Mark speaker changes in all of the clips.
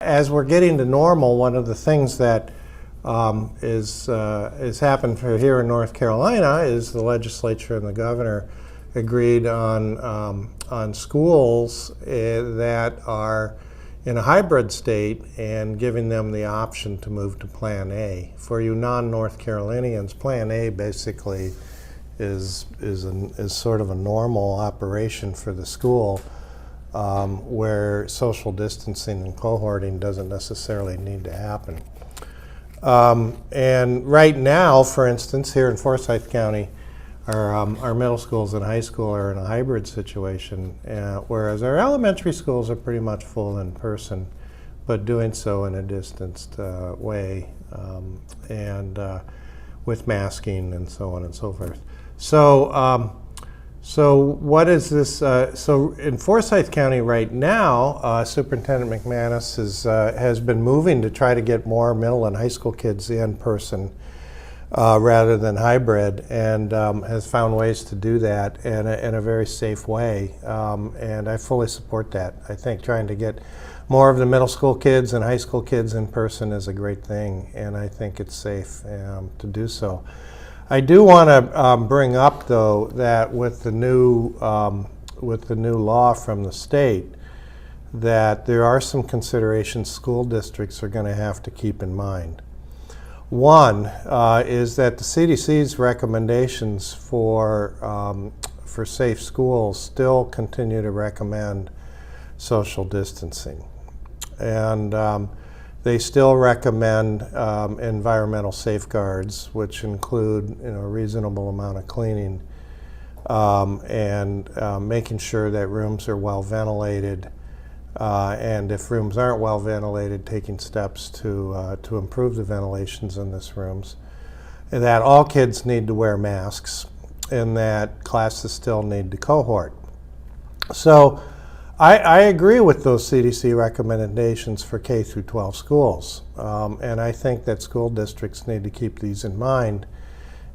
Speaker 1: As we're getting to normal, one of the things that is happened here in North Carolina is the legislature and the governor agreed on schools that are in a hybrid state and giving them the option to move to Plan A. For you non-North Carolinians, Plan A basically is sort of a normal operation for the school. Where social distancing and cohorting doesn't necessarily need to happen. And right now, for instance, here in Forsyth County, our middle schools and high school are in a hybrid situation, whereas our elementary schools are pretty much full in person, but doing so in a distanced way, and with masking and so on and so forth. So what is this? So in Forsyth County right now, Superintendent McManus has been moving to try to get more middle and high school kids in person rather than hybrid, and has found ways to do that in a very safe way. And I fully support that. I think trying to get more of the middle school kids and high school kids in person is a great thing, and I think it's safe to do so. I do want to bring up, though, that with the new law from the state, that there are some considerations school districts are going to have to keep in mind. One is that the CDC's recommendations for safe schools still continue to recommend social distancing, and they still recommend environmental safeguards, which include a reasonable amount of cleaning and making sure that rooms are well ventilated, and if rooms aren't well ventilated, taking steps to improve the ventilations in these rooms, and that all kids need to wear masks, and that classes still need to cohort. So I agree with those CDC recommendations for K through 12 schools, and I think that school districts need to keep these in mind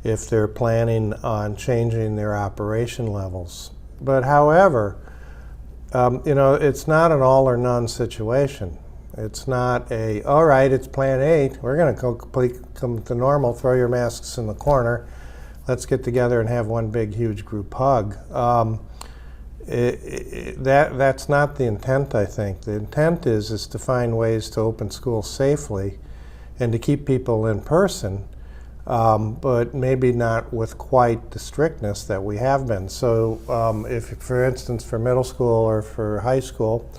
Speaker 1: if they're planning on changing their operation levels. But however, it's not an all or none situation. It's not all right, it's Plan A, we're going to come to normal, throw your masks in the corner, let's get together and have one big huge group hug. That's not the intent, I think. The intent is to find ways to open schools safely and to keep people in person, but maybe not with quite the strictness that we have been. So if, for instance, for middle school or for high school,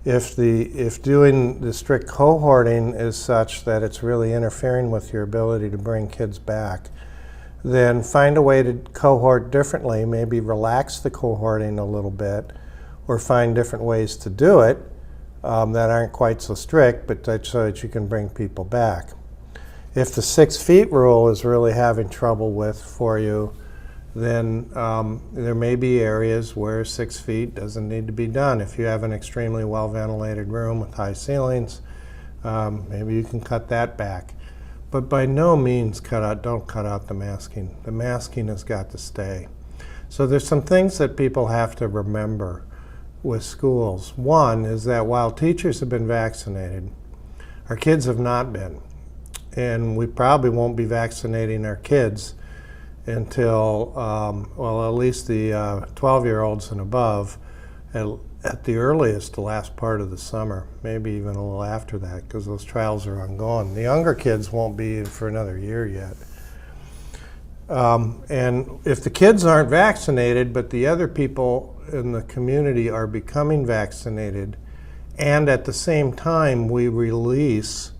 Speaker 1: if doing the strict cohorting is such that it's really interfering with your ability to bring kids back, then find a way to cohort differently, maybe relax the cohorting a little bit, or find different ways to do it that aren't quite so strict, but so that you can bring people back. If the 6 feet rule is really having trouble for you, then there may be areas where 6 feet doesn't need to be done. If you have an extremely well ventilated room with high ceilings, maybe you can cut that back. But by no means don't cut out the masking. The masking has got to stay. So there's some things that people have to remember with schools. One is that while teachers have been vaccinated, our kids have not been. And we probably won't be vaccinating our kids until, at least the 12-year-olds and above, at the earliest, the last part of the summer, maybe even a little after that, because those trials are ongoing. The younger kids won't be for another year yet. And if the kids aren't vaccinated, but the other people in the community are becoming vaccinated, and at the same time we release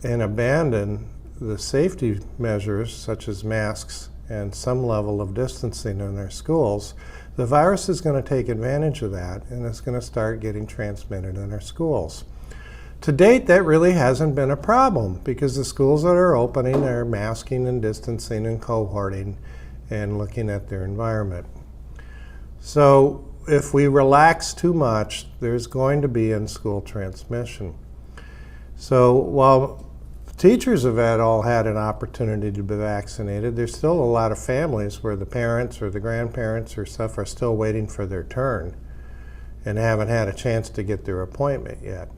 Speaker 1: and abandon the safety measures, such as masks and some level of distancing in our schools, the virus is going to take advantage of that, and it's going to start getting transmitted in our schools. To date, that really hasn't been a problem because the schools that are opening are masking and distancing and cohorting and looking at their environment. So if we relax too much, there's going to be in-school transmission. So while teachers have all had an opportunity to be vaccinated, there's still a lot of families where the parents or the grandparents or stuff are still waiting for their turn and haven't had a chance to get their appointment yet.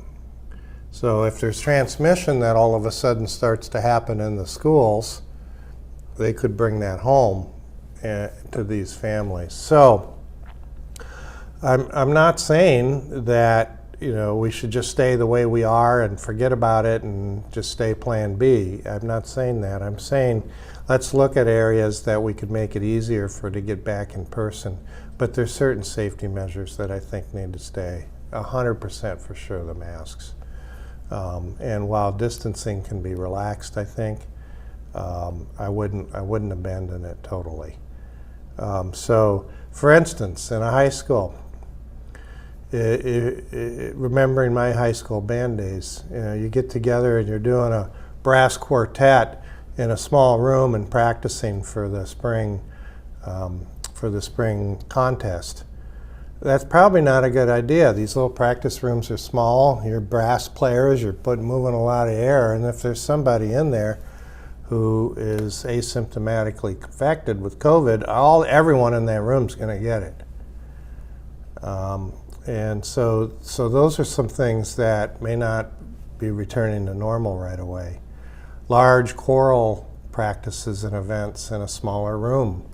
Speaker 1: So if there's transmission that all of a sudden starts to happen in the schools, they could bring that home to these families. So I'm not saying that we should just stay the way we are and forget about it and just stay plan B. I'm not saying that. I'm saying let's look at areas that we could make it easier to get back in person. But there's certain safety measures that I think need to stay. 100% for sure, the masks. And while distancing can be relaxed, I think, I wouldn't abandon it totally. So, for instance, in a high school, remembering my high school band days, you get together and you're doing a brass quartet in a small room and practicing for the spring contest. That's probably not a good idea. These little practice rooms are small. You're brass players. You're moving a lot of air, and if there's somebody in there who is asymptomatically infected with COVID, everyone in that room is going to get it. And so those are some things that may not be returning to normal right away. Large choral practices and events in a smaller room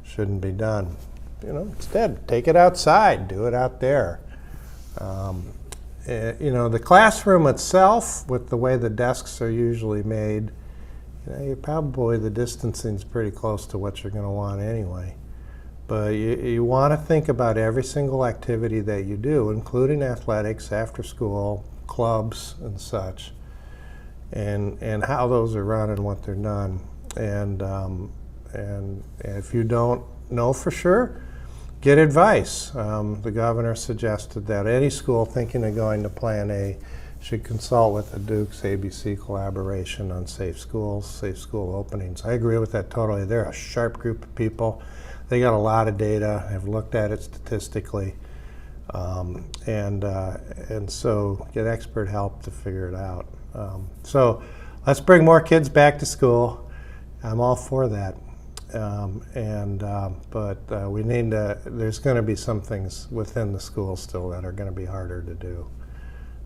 Speaker 1: shouldn't be done. Instead, take it outside, do it out there. The classroom itself, with the way the desks are usually made, the distancing's pretty close to what you're going to want anyway. But you want to think about every single activity that you do, including athletics, after school, clubs, and such, and how those are run and what they're done. And if you don't know for sure, get advice. The governor suggested that any school thinking of going to Plan A should consult with the Duke's ABC collaboration on safe schools, safe school openings. I agree with that totally. They're a sharp group of people. They got a lot of data, have looked at it statistically, and so get expert help to figure it out. So let's bring more kids back to school. I'm all for that. But we need to, there's going to be some things within the school still that are going to be harder to do.